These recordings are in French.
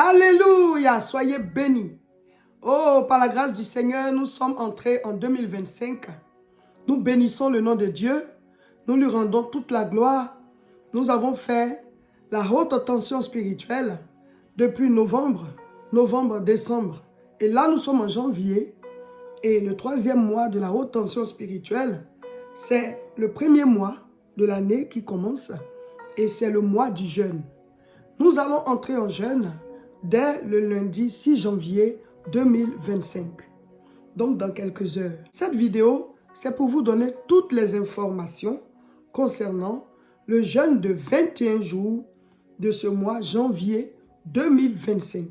Alléluia, soyez bénis. Oh, par la grâce du Seigneur, nous sommes entrés en 2025. Nous bénissons le nom de Dieu. Nous lui rendons toute la gloire. Nous avons fait la haute tension spirituelle depuis novembre, décembre. Et là, nous sommes en janvier. Et le 3e mois de la haute tension spirituelle, c'est le premier mois de l'année qui commence. Et c'est le mois du jeûne. Nous allons entrer en jeûne dès le lundi 6 janvier 2025. Donc dans quelques heures. Cette vidéo, c'est pour vous donner toutes les informations concernant le jeûne de 21 jours de ce mois janvier 2025.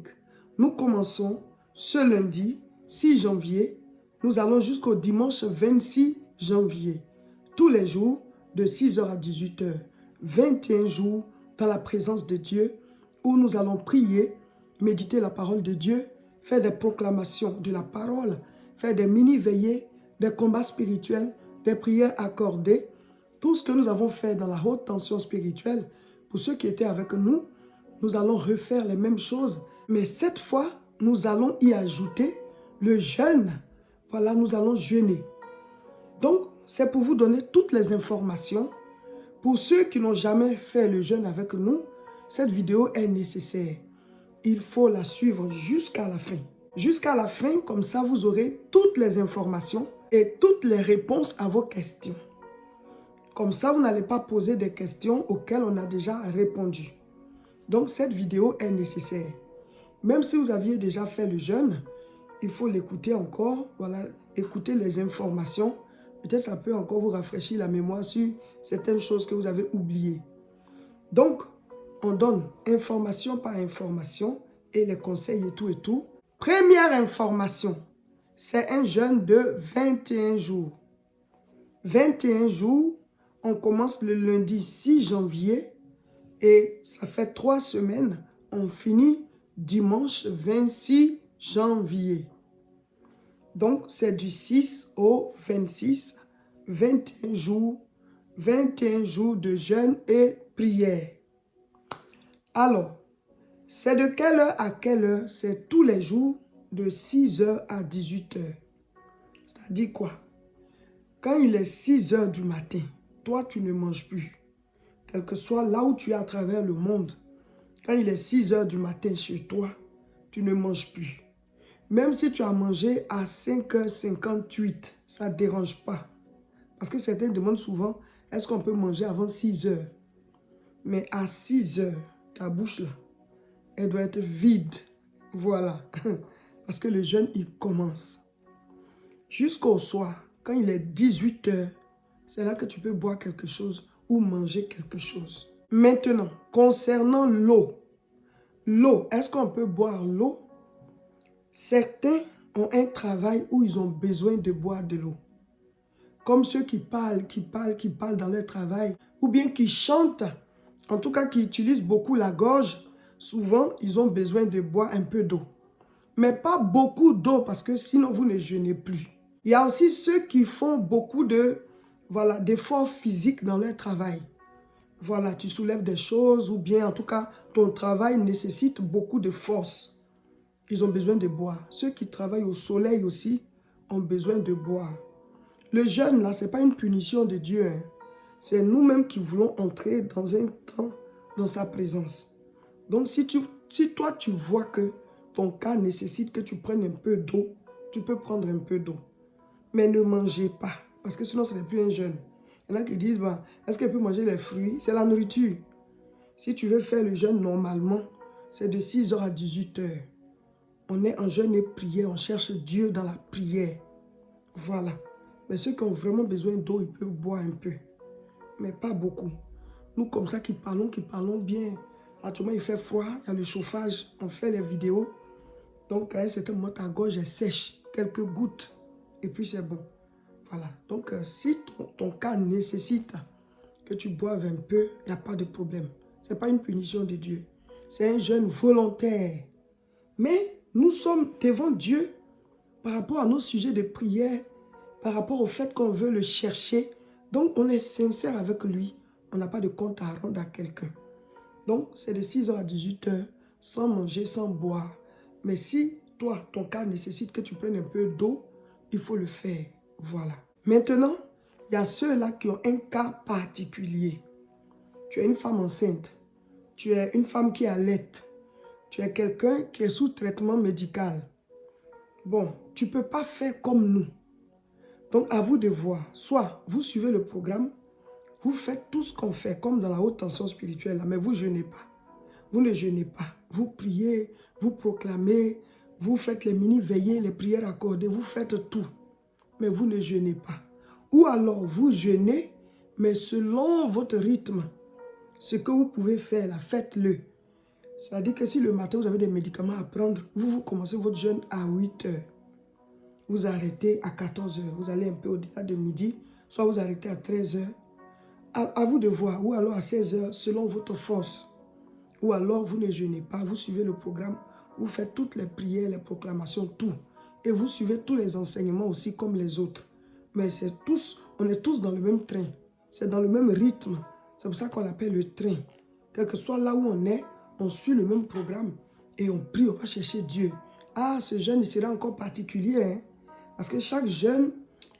Nous commençons ce lundi 6 janvier. Nous allons jusqu'au dimanche 26 janvier. Tous les jours de 6h à 18h. 21 jours dans la présence de Dieu où nous allons prier, méditer la parole de Dieu, faire des proclamations de la parole, faire des mini-veillées, des combats spirituels, des prières accordées. Tout ce que nous avons fait dans la haute tension spirituelle, pour ceux qui étaient avec nous, nous allons refaire les mêmes choses. Mais cette fois, nous allons y ajouter le jeûne. Voilà, nous allons jeûner. Donc, c'est pour vous donner toutes les informations. Pour ceux qui n'ont jamais fait le jeûne avec nous, cette vidéo est nécessaire. Il faut la suivre jusqu'à la fin. Jusqu'à la fin, comme ça, vous aurez toutes les informations et toutes les réponses à vos questions. Comme ça, vous n'allez pas poser des questions auxquelles on a déjà répondu. Donc, cette vidéo est nécessaire. Même si vous aviez déjà fait le jeûne, il faut l'écouter encore. Voilà, écouter les informations. Peut-être ça peut encore vous rafraîchir la mémoire sur certaines choses que vous avez oubliées. Donc, on donne information par information et les conseils et tout et tout. Première information, c'est un jeûne de 21 jours. 21 jours, on commence le lundi 6 janvier et ça fait 3 semaines. On finit dimanche 26 janvier. Donc, c'est du 6 au 26, 21 jours de jeûne et prière. Alors, c'est de quelle heure à quelle heure? C'est tous les jours de 6h à 18h. C'est-à-dire quoi? Quand il est 6h du matin, toi, tu ne manges plus. Quel que soit là où tu es à travers le monde, quand il est 6h du matin chez toi, tu ne manges plus. Même si tu as mangé à 5h58, ça ne dérange pas. Parce que certains demandent souvent, est-ce qu'on peut manger avant 6h? Mais à 6h, ta bouche là, elle doit être vide. Voilà. Parce que le jeûne, il commence. Jusqu'au soir, quand il est 18h, c'est là que tu peux boire quelque chose ou manger quelque chose. Maintenant, concernant l'eau. L'eau, est-ce qu'on peut boire l'eau? Certains ont un travail où ils ont besoin de boire de l'eau. Comme ceux qui parlent dans leur travail. Ou bien qui chantent. En tout cas, qui utilisent beaucoup la gorge. Souvent, ils ont besoin de boire un peu d'eau. Mais pas beaucoup d'eau parce que sinon, vous ne jeûnez plus. Il y a aussi ceux qui font beaucoup d'efforts physiques dans leur travail. Voilà, tu soulèves des choses ou bien en tout cas, ton travail nécessite beaucoup de force. Ils ont besoin de boire. Ceux qui travaillent au soleil aussi ont besoin de boire. Le jeûne, là, ce n'est pas une punition de Dieu. Hein. C'est nous-mêmes qui voulons entrer dans un temps dans sa présence. Donc, si toi, tu vois que ton cas nécessite que tu prennes un peu d'eau, tu peux prendre un peu d'eau. Mais ne mangez pas, parce que sinon, ce n'est plus un jeûne. Il y en a qui disent, est-ce qu'elle peut manger les fruits? C'est la nourriture. Si tu veux faire le jeûne normalement, c'est de 6h à 18h. On est en jeûne et prière, on cherche Dieu dans la prière. Voilà. Mais ceux qui ont vraiment besoin d'eau, ils peuvent boire un peu. Mais pas beaucoup. Nous, comme ça, qui parlons bien. Actuellement, il fait froid, il y a le chauffage, on fait les vidéos. Donc, à un certain moment, ta gorge est sèche. Quelques gouttes. Et puis, c'est bon. Voilà. Donc, si ton cas nécessite que tu boives un peu, il n'y a pas de problème. Ce n'est pas une punition de Dieu. C'est un jeûne volontaire. Mais nous sommes devant Dieu par rapport à nos sujets de prière, par rapport au fait qu'on veut le chercher. Donc, on est sincère avec lui. On n'a pas de compte à rendre à quelqu'un. Donc, c'est de 6h à 18h. sans manger, sans boire. Mais si toi, ton cas nécessite que tu prennes un peu d'eau, il faut le faire. Voilà. Maintenant, il y a ceux-là qui ont un cas particulier. Tu es une femme enceinte. Tu es une femme qui allait. Tu es quelqu'un qui est sous traitement médical. Bon, tu ne peux pas faire comme nous. Donc, à vous de voir. Soit vous suivez le programme, vous faites tout ce qu'on fait, comme dans la haute tension spirituelle, mais vous ne jeûnez pas. Vous ne jeûnez pas. Vous priez, vous proclamez, vous faites les mini-veillées, les prières accordées, vous faites tout. Mais vous ne jeûnez pas. Ou alors, vous jeûnez, mais selon votre rythme. Ce que vous pouvez faire, là, faites-le. C'est-à-dire que si le matin, vous avez des médicaments à prendre, vous commencez votre jeûne à 8 heures. Vous arrêtez à 14 heures. Vous allez un peu au-delà de midi, soit vous arrêtez à 13 heures. À vous de voir, ou alors à 16 heures, selon votre force. Ou alors, vous ne jeûnez pas, vous suivez le programme, vous faites toutes les prières, les proclamations, tout. Et vous suivez tous les enseignements aussi comme les autres. Mais c'est tous, on est tous dans le même train. C'est dans le même rythme. C'est pour ça qu'on l'appelle le train. Quel que soit là où on est, on suit le même programme. Et on prie, on va chercher Dieu. Ah, ce jeûne, il sera encore particulier. Hein? Parce que chaque jeûne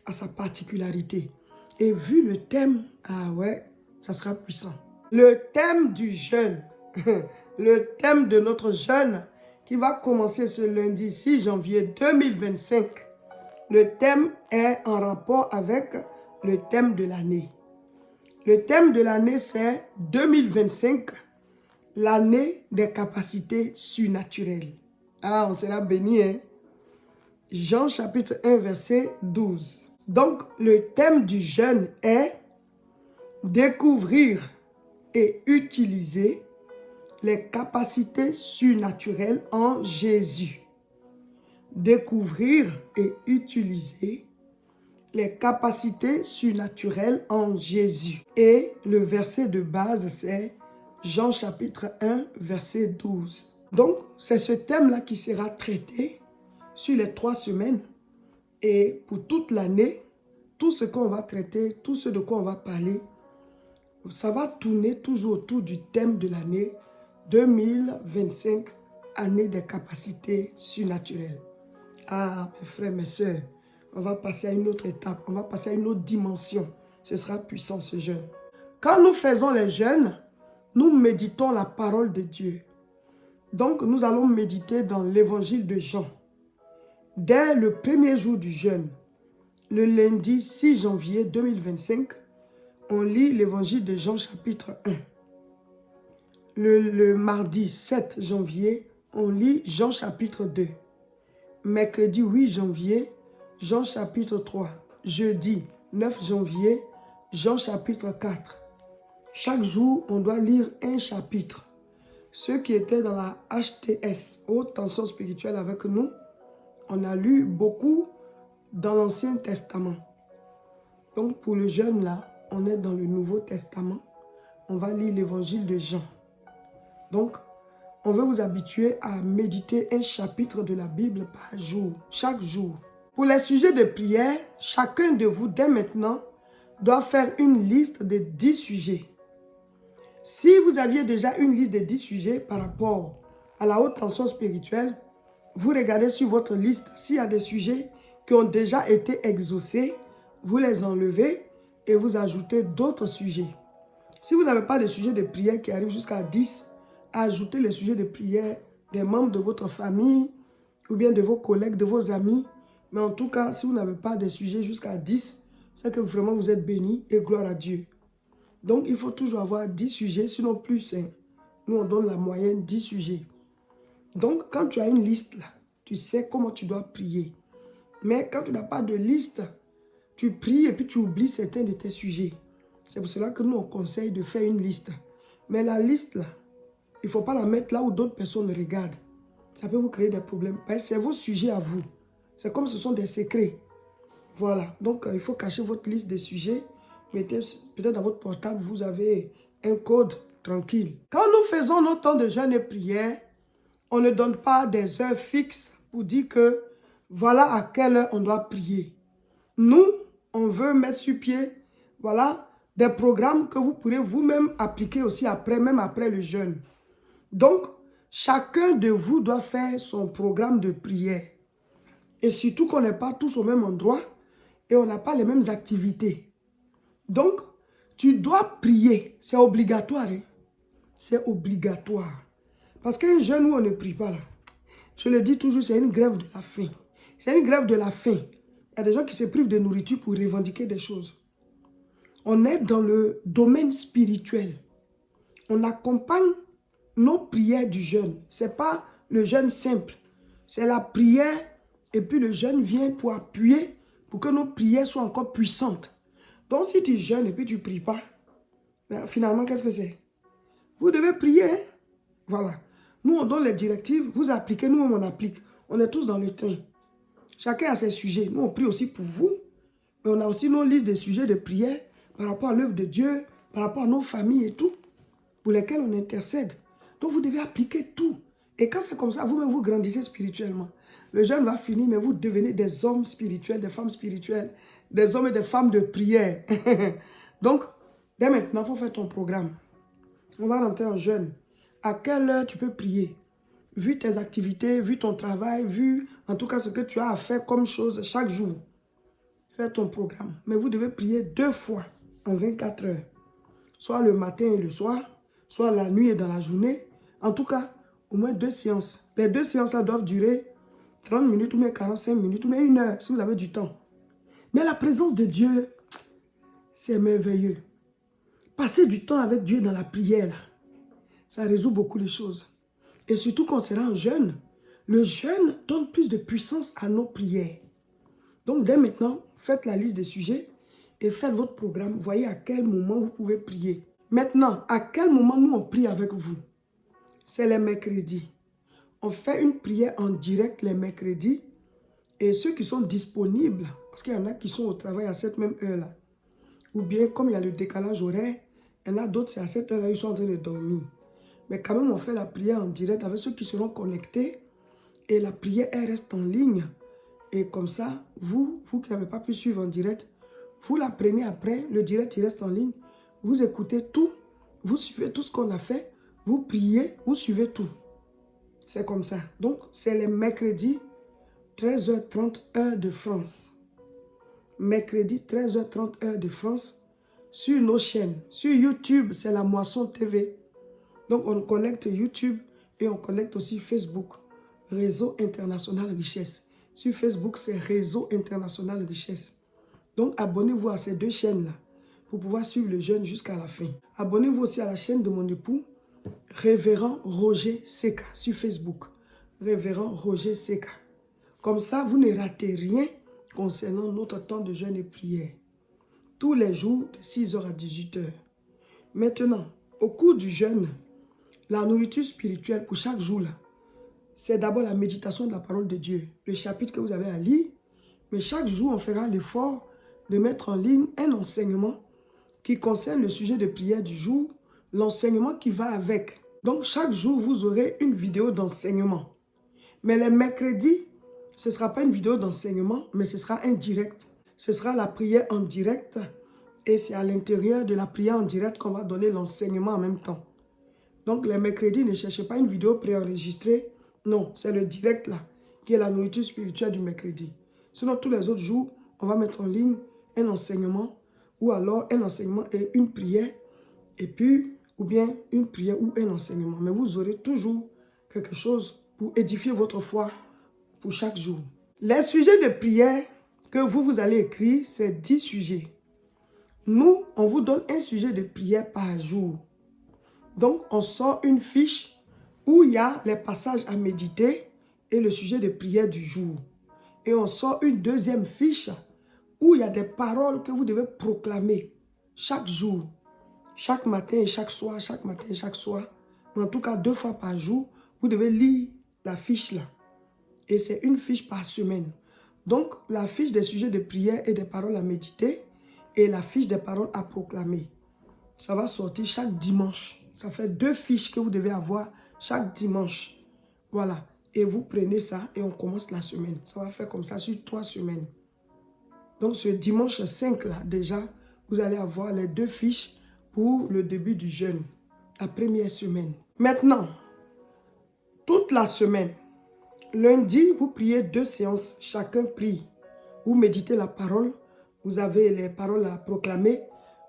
a sa particularité. Et vu le thème, ah ouais, ça sera puissant. Le thème du jeûne, le thème de notre jeûne qui va commencer ce lundi 6 janvier 2025. Le thème est en rapport avec le thème de l'année. Le thème de l'année, c'est 2025, l'année des capacités surnaturelles. Ah, on sera béni, hein? Jean chapitre 1, verset 12. Donc, le thème du jeûne est découvrir et utiliser les capacités surnaturelles en Jésus. Découvrir et utiliser les capacités surnaturelles en Jésus. Et le verset de base, c'est Jean chapitre 1, verset 12. Donc, c'est ce thème-là qui sera traité sur les 3 semaines. Et pour toute l'année, tout ce qu'on va traiter, tout ce de quoi on va parler, ça va tourner toujours autour du thème de l'année 2025, année des capacités surnaturelles. Ah, mes frères, mes sœurs, on va passer à une autre étape, on va passer à une autre dimension. Ce sera puissant ce jeûne. Quand nous faisons les jeûnes, nous méditons la parole de Dieu. Donc, nous allons méditer dans l'évangile de Jean. Dès le premier jour du jeûne, le lundi 6 janvier 2025, on lit l'évangile de Jean chapitre 1. Le mardi 7 janvier, on lit Jean chapitre 2. Mercredi 8 janvier, Jean chapitre 3. Jeudi 9 janvier, Jean chapitre 4. Chaque jour, on doit lire un chapitre. Ceux qui étaient dans la HTS, haute tension spirituelle avec nous, on a lu beaucoup dans l'Ancien Testament. Donc pour le jeûne là, on est dans le Nouveau Testament. On va lire l'évangile de Jean. Donc, on veut vous habituer à méditer un chapitre de la Bible par jour, chaque jour. Pour les sujets de prière, chacun de vous, dès maintenant, doit faire une liste de 10 sujets. Si vous aviez déjà une liste de 10 sujets par rapport à la haute tension spirituelle, vous regardez sur votre liste, s'il y a des sujets qui ont déjà été exaucés, vous les enlevez et vous ajoutez d'autres sujets. Si vous n'avez pas de sujets de prière qui arrivent jusqu'à 10, ajoutez les sujets de prière des membres de votre famille ou bien de vos collègues, de vos amis. Mais en tout cas, si vous n'avez pas de sujets jusqu'à 10, c'est que vraiment vous êtes bénis et gloire à Dieu. Donc, il faut toujours avoir 10 sujets, sinon plus. Nous, on donne la moyenne 10 sujets. Donc, quand tu as une liste, là, tu sais comment tu dois prier. Mais quand tu n'as pas de liste, tu pries et puis tu oublies certains de tes sujets. C'est pour cela que nous, on conseille de faire une liste. Mais la liste, là, il ne faut pas la mettre là où d'autres personnes regardent. Ça peut vous créer des problèmes. C'est vos sujets à vous. C'est comme ce sont des secrets. Voilà. Donc, il faut cacher votre liste de sujets. Mettez peut-être dans votre portable, vous avez un code tranquille. Quand nous faisons nos temps de jeûne et prière, on ne donne pas des heures fixes pour dire que voilà à quelle heure on doit prier. Nous, on veut mettre sur pied, voilà, des programmes que vous pourrez vous-même appliquer aussi après, même après le jeûne. Donc, chacun de vous doit faire son programme de prière. Et surtout qu'on n'est pas tous au même endroit et on n'a pas les mêmes activités. Donc, tu dois prier. C'est obligatoire. Hein? C'est obligatoire. Parce qu'un jeûne où on ne prie pas là, je le dis toujours, c'est une grève de la faim. C'est une grève de la faim. Il y a des gens qui se privent de nourriture pour revendiquer des choses. On est dans le domaine spirituel. On accompagne nos prières du jeûne. Ce n'est pas le jeûne simple. C'est la prière et puis le jeûne vient pour appuyer pour que nos prières soient encore puissantes. Donc si tu jeûnes et puis tu ne pries pas, ben, finalement qu'est-ce que c'est? Vous devez prier. Hein? Voilà. Nous on donne les directives, vous appliquez, nous on applique. On est tous dans le train. Chacun a ses sujets. Nous on prie aussi pour vous. Mais on a aussi nos listes de sujets de prière par rapport à l'œuvre de Dieu, par rapport à nos familles et tout, pour lesquels on intercède. Donc vous devez appliquer tout. Et quand c'est comme ça, vous-même vous grandissez spirituellement. Le jeûne va finir, mais vous devenez des hommes spirituels, des femmes spirituelles, des hommes et des femmes de prière. Donc, dès maintenant, il faut faire ton programme. On va rentrer en jeûne. À quelle heure tu peux prier? Vu tes activités, vu ton travail, vu en tout cas ce que tu as à faire comme chose chaque jour. Fais ton programme. Mais vous devez prier 2 fois en 24 heures. Soit le matin et le soir, soit la nuit et dans la journée. En tout cas, au moins 2 séances. Les 2 séances-là doivent durer 30 minutes ou même 45 minutes ou même 1 heure si vous avez du temps. Mais la présence de Dieu, c'est merveilleux. Passer du temps avec Dieu dans la prière, là, ça résout beaucoup de choses. Et surtout quand on sera en jeûne, le jeûne donne plus de puissance à nos prières. Donc dès maintenant, faites la liste des sujets et faites votre programme. Voyez à quel moment vous pouvez prier. Maintenant, à quel moment nous on prie avec vous? C'est les mercredis. On fait une prière en direct les mercredis. Et ceux qui sont disponibles, parce qu'il y en a qui sont au travail à cette même heure-là. Ou bien, comme il y a le décalage horaire, il y en a d'autres, c'est à cette heure-là, ils sont en train de dormir. Mais quand même, on fait la prière en direct avec ceux qui seront connectés. Et la prière, elle reste en ligne. Et comme ça, vous qui n'avez pas pu suivre en direct, vous la prenez après, le direct, il reste en ligne. Vous écoutez tout, vous suivez tout ce qu'on a fait, vous priez, vous suivez tout. C'est comme ça. Donc, c'est les mercredis, 13h30 heure de France. Mercredi, 13h30 heure de France, sur nos chaînes. Sur YouTube, c'est la Moisson TV. Donc, on connecte YouTube et on connecte aussi Facebook. Réseau International Richesse. Sur Facebook, c'est Réseau International Richesse. Donc, abonnez-vous à ces 2 chaînes-là pour pouvoir suivre le jeûne jusqu'à la fin. Abonnez-vous aussi à la chaîne de mon époux, Révérend Roger Seka, sur Facebook. Révérend Roger Seka. Comme ça, vous ne ratez rien concernant notre temps de jeûne et prière. Tous les jours, de 6h à 18h. Maintenant, au cours du jeûne, la nourriture spirituelle pour chaque jour, là, c'est d'abord la méditation de la parole de Dieu. Le chapitre que vous avez à lire. Mais chaque jour, on fera l'effort de mettre en ligne un enseignement qui concerne le sujet de prière du jour, l'enseignement qui va avec. Donc, chaque jour, vous aurez une vidéo d'enseignement. Mais les mercredis, ce ne sera pas une vidéo d'enseignement, mais ce sera un direct. Ce sera la prière en direct et c'est à l'intérieur de la prière en direct qu'on va donner l'enseignement en même temps. Donc, les mercredis, ne cherchez pas une vidéo préenregistrée. Non, c'est le direct là, qui est la nourriture spirituelle du mercredi. Sinon, tous les autres jours, on va mettre en ligne un enseignement ou alors un enseignement et une prière, et puis, ou bien une prière ou un enseignement. Mais vous aurez toujours quelque chose pour édifier votre foi pour chaque jour. Les sujets de prière que vous allez écrire, c'est 10 sujets. Nous, on vous donne un sujet de prière par jour. Donc, on sort une fiche où il y a les passages à méditer et le sujet de prière du jour. Et on sort une deuxième fiche où il y a des paroles que vous devez proclamer chaque jour, chaque matin et chaque soir, chaque matin et chaque soir. Mais en tout cas, 2 fois par jour, vous devez lire la fiche là. Et c'est une fiche par semaine. Donc, la fiche des sujets de prière et des paroles à méditer et la fiche des paroles à proclamer. Ça va sortir chaque dimanche. Ça fait 2 fiches que vous devez avoir chaque dimanche. Voilà. Et vous prenez ça et on commence la semaine. Ça va faire comme ça sur 3 semaines. Donc, ce dimanche 5 là, déjà, vous allez avoir les 2 fiches pour le début du jeûne. La première semaine. Maintenant, toute la semaine. Lundi, vous priez 2 séances, chacun prie. Vous méditez la parole, vous avez les paroles à proclamer,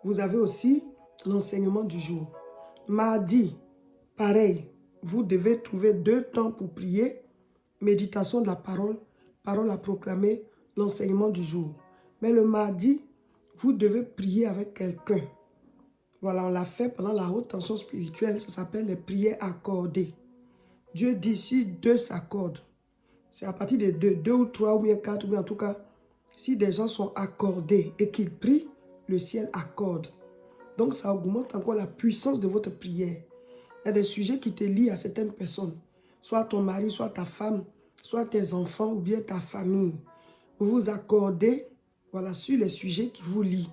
vous avez aussi l'enseignement du jour. Mardi, pareil, vous devez trouver 2 temps pour prier, méditation de la parole, parole à proclamer, l'enseignement du jour. Mais le mardi, vous devez prier avec quelqu'un. Voilà, on l'a fait pendant la haute tension spirituelle, ça s'appelle les prières accordées. Dieu dit si 2 s'accordent, c'est à partir de 2 ou 3 ou bien 4 ou bien en tout cas, si des gens sont accordés et qu'ils prient, le ciel accorde. Donc ça augmente encore la puissance de votre prière. Il y a des sujets qui te lient à certaines personnes, soit ton mari, soit ta femme, soit tes enfants ou bien ta famille. Vous vous accordez, voilà, sur les sujets qui vous lient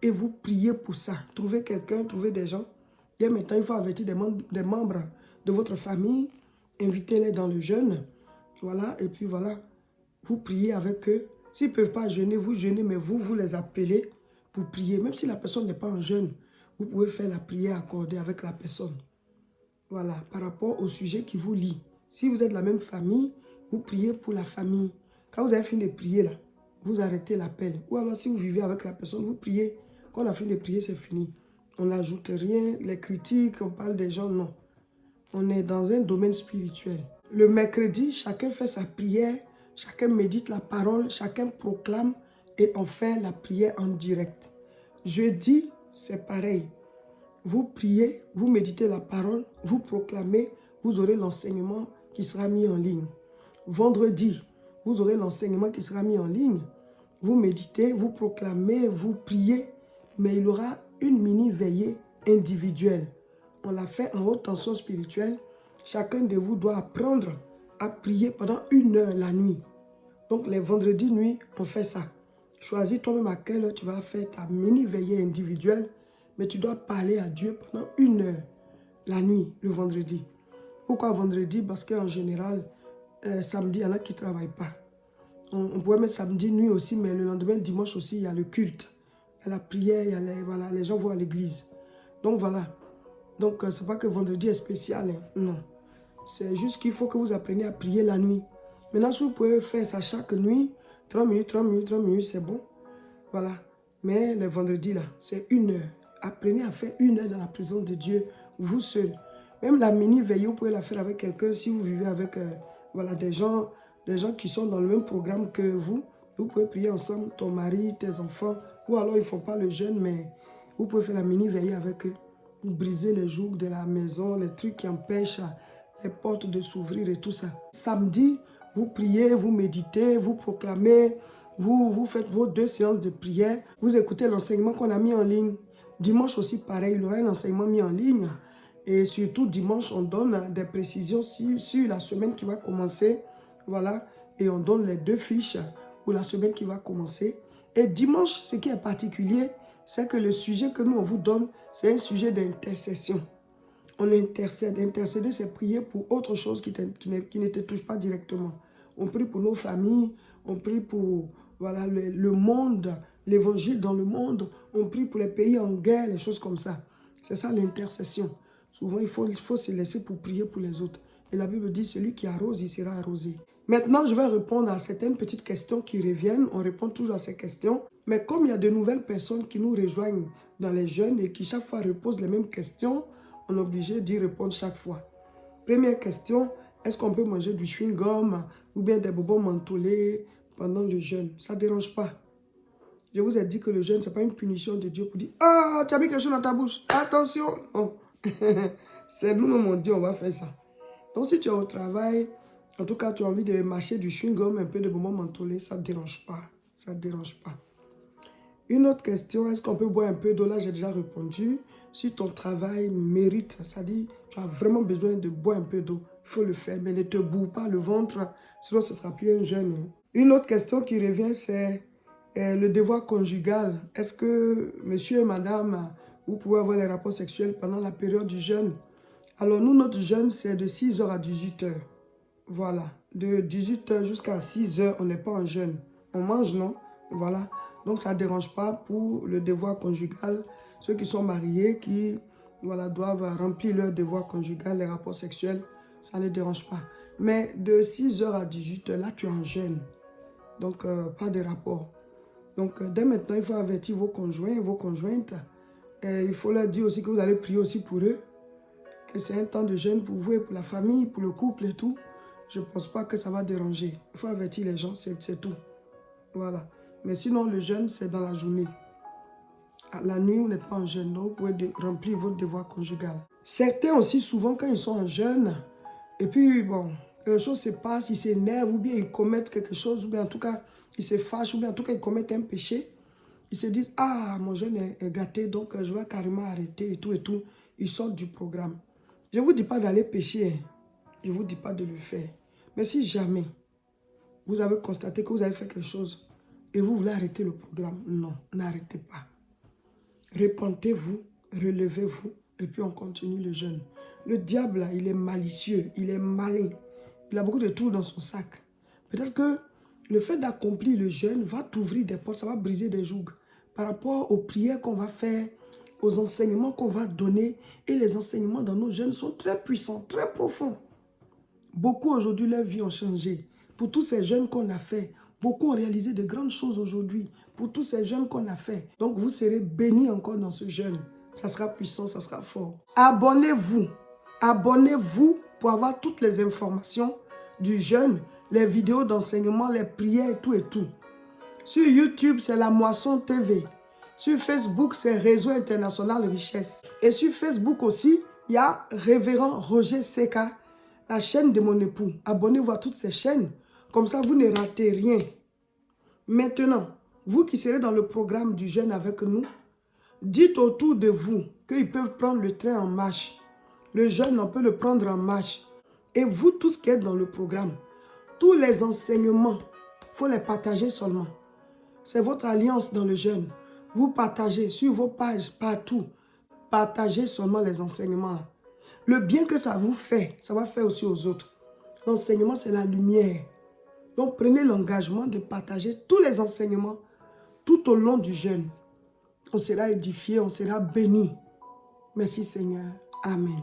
et vous priez pour ça. Trouvez quelqu'un, trouvez des gens. Et maintenant, il faut avertir des membres de votre famille, invitez-les dans le jeûne. Voilà, et puis voilà, vous priez avec eux. S'ils ne peuvent pas jeûner, vous jeûnez, mais vous les appelez pour prier. Même si la personne n'est pas en jeûne, vous pouvez faire la prière accordée avec la personne. Voilà, par rapport au sujet qui vous lie. Si vous êtes de la même famille, vous priez pour la famille. Quand vous avez fini de prier, là, vous arrêtez l'appel. Ou alors, si vous vivez avec la personne, vous priez. Quand on a fini de prier, c'est fini. On n'ajoute rien, les critiques, on parle des gens, non. On est dans un domaine spirituel. Le mercredi, chacun fait sa prière, chacun médite la parole, chacun proclame et on fait la prière en direct. Jeudi, c'est pareil. Vous priez, vous méditez la parole, vous proclamez, vous aurez l'enseignement qui sera mis en ligne. Vendredi, vous aurez l'enseignement qui sera mis en ligne. Vous méditez, vous proclamez, vous priez, mais il y aura une mini-veillée individuelle. On l'a fait en haute tension spirituelle. Chacun de vous doit apprendre à prier pendant 1 heure la nuit. Donc les vendredis nuit, on fait ça. Choisis toi-même à quelle heure tu vas faire ta mini-veillée individuelle, mais tu dois parler à Dieu pendant 1 heure la nuit, le vendredi. Pourquoi vendredi? Parce qu'en général, samedi, il y en a qui ne travaillent pas. On pourrait mettre samedi nuit aussi, mais le lendemain, dimanche aussi, il y a le culte. Il y a la prière, il y a voilà, les gens vont à l'église. Donc voilà. Donc, ce n'est pas que vendredi est spécial, hein. Non. C'est juste qu'il faut que vous appreniez à prier la nuit. Maintenant, si vous pouvez faire ça chaque nuit, 30 minutes, 30 minutes, 30 minutes, c'est bon. Voilà. Mais les vendredis, là, c'est 1 heure. Apprenez à faire 1 heure dans la présence de Dieu, vous seul. Même la mini-veillée, vous pouvez la faire avec quelqu'un si vous vivez avec voilà, des gens qui sont dans le même programme que vous. Vous pouvez prier ensemble, ton mari, tes enfants. Ou alors, ils ne font pas le jeûne, mais vous pouvez faire la mini-veillée avec eux. Vous brisez les jougs de la maison, les trucs qui empêchent les portes de s'ouvrir et tout ça. Samedi, vous priez, vous méditez, vous proclamez, vous faites vos 2 séances de prière. Vous écoutez l'enseignement qu'on a mis en ligne. Dimanche aussi, pareil, il y aura un enseignement mis en ligne. Et surtout, dimanche, on donne des précisions sur la semaine qui va commencer. Voilà. Et on donne les 2 fiches pour la semaine qui va commencer. Et dimanche, ce qui est particulier, c'est que le sujet que nous, on vous donne, c'est un sujet d'intercession. On intercède. Intercéder, c'est prier pour autre chose qui ne te touche pas directement. On prie pour nos familles, on prie pour voilà, le monde, l'évangile dans le monde, on prie pour les pays en guerre, les choses comme ça. C'est ça l'intercession. Souvent, il faut se laisser pour prier pour les autres. Et la Bible dit, celui qui arrose, il sera arrosé. Maintenant, je vais répondre à certaines petites questions qui reviennent. On répond toujours à ces questions. Mais comme il y a de nouvelles personnes qui nous rejoignent dans les jeunes et qui chaque fois reposent les mêmes questions, on est obligé d'y répondre chaque fois. Première question, est-ce qu'on peut manger du chewing-gum ou bien des bonbons mentholés pendant le jeûne? Ça ne dérange pas. Je vous ai dit que le jeûne, ce n'est pas une punition de Dieu pour dire « Ah, tu as mis quelque chose dans ta bouche, attention !» Non. C'est nous-mêmes, on dit on va faire ça. Donc si tu es au travail, en tout cas tu as envie de mâcher du chewing-gum, un peu de bonbons mentholés, ça ne dérange pas. Ça ne dérange pas. Une autre question, est-ce qu'on peut boire un peu d'eau? Là, j'ai déjà répondu. Si ton travail mérite, c'est-à-dire tu as vraiment besoin de boire un peu d'eau, il faut le faire, mais ne te bourre pas le ventre, sinon ce ne sera plus un jeûne. Une autre question qui revient, c'est le devoir conjugal. Est-ce que monsieur et madame, vous pouvez avoir des rapports sexuels pendant la période du jeûne? Alors nous, notre jeûne, c'est de 6h à 18h. Voilà, de 18h jusqu'à 6h, on n'est pas en jeûne. On mange, non? Voilà. Donc, ça ne dérange pas pour le devoir conjugal. Ceux qui sont mariés, qui voilà, doivent remplir leur devoir conjugal, les rapports sexuels, ça ne dérange pas. Mais de 6h à 18h, là, tu es en jeûne. Donc, pas de rapport. Donc, dès maintenant, il faut avertir vos conjoints et vos conjointes. Et il faut leur dire aussi que vous allez prier aussi pour eux. Que c'est un temps de jeûne pour vous et pour la famille, pour le couple et tout. Je ne pense pas que ça va déranger. Il faut avertir les gens, c'est tout. Voilà. Mais sinon, le jeûne, c'est dans la journée. À la nuit, vous n'êtes pas en jeûne, donc vous pouvez remplir votre devoir conjugal. Certains aussi, souvent, quand ils sont en jeûne, et puis, bon, quelque chose se passe, ils s'énervent, ou bien ils commettent quelque chose, ou bien en tout cas, ils se fâchent, ou bien en tout cas, ils commettent un péché. Ils se disent, ah, mon jeûne est gâté, donc je vais carrément arrêter et tout et tout. Ils sortent du programme. Je ne vous dis pas d'aller pécher, hein. Je ne vous dis pas de le faire. Mais si jamais vous avez constaté que vous avez fait quelque chose et vous voulez arrêter le programme, non, n'arrêtez pas. Repentez-vous, relevez-vous et puis on continue le jeûne. Le diable, là, il est malicieux, il est malin. Il a beaucoup de trous dans son sac. Peut-être que le fait d'accomplir le jeûne va t'ouvrir des portes, ça va briser des jougs. Par rapport aux prières qu'on va faire, aux enseignements qu'on va donner. Et les enseignements dans nos jeûnes sont très puissants, très profonds. Beaucoup aujourd'hui, leur vie ont changé. Pour tous ces jeûnes qu'on a fait, beaucoup ont réalisé de grandes choses aujourd'hui. Pour tous ces jeûnes qu'on a fait. Donc, vous serez bénis encore dans ce jeûne. Ça sera puissant, ça sera fort. Abonnez-vous. Abonnez-vous pour avoir toutes les informations du jeûne, les vidéos d'enseignement, les prières et tout et tout. Sur YouTube, c'est La Moisson TV. Sur Facebook, c'est Réseau International Richesse. Et sur Facebook aussi, il y a Révérend Roger Seka, la chaîne de mon époux. Abonnez-vous à toutes ces chaînes. Comme ça, vous ne ratez rien. Maintenant, vous qui serez dans le programme du jeûne avec nous, dites autour de vous qu'ils peuvent prendre le train en marche. Le jeûne, on peut le prendre en marche. Et vous, tous qui êtes dans le programme, tous les enseignements, il faut les partager seulement. C'est votre alliance dans le jeûne. Vous partagez sur vos pages, partout. Partagez seulement les enseignements là. Le bien que ça vous fait, ça va faire aussi aux autres. L'enseignement, c'est la lumière. Donc, prenez l'engagement de partager tous les enseignements tout au long du jeûne. On sera édifié, on sera béni. Merci Seigneur. Amen.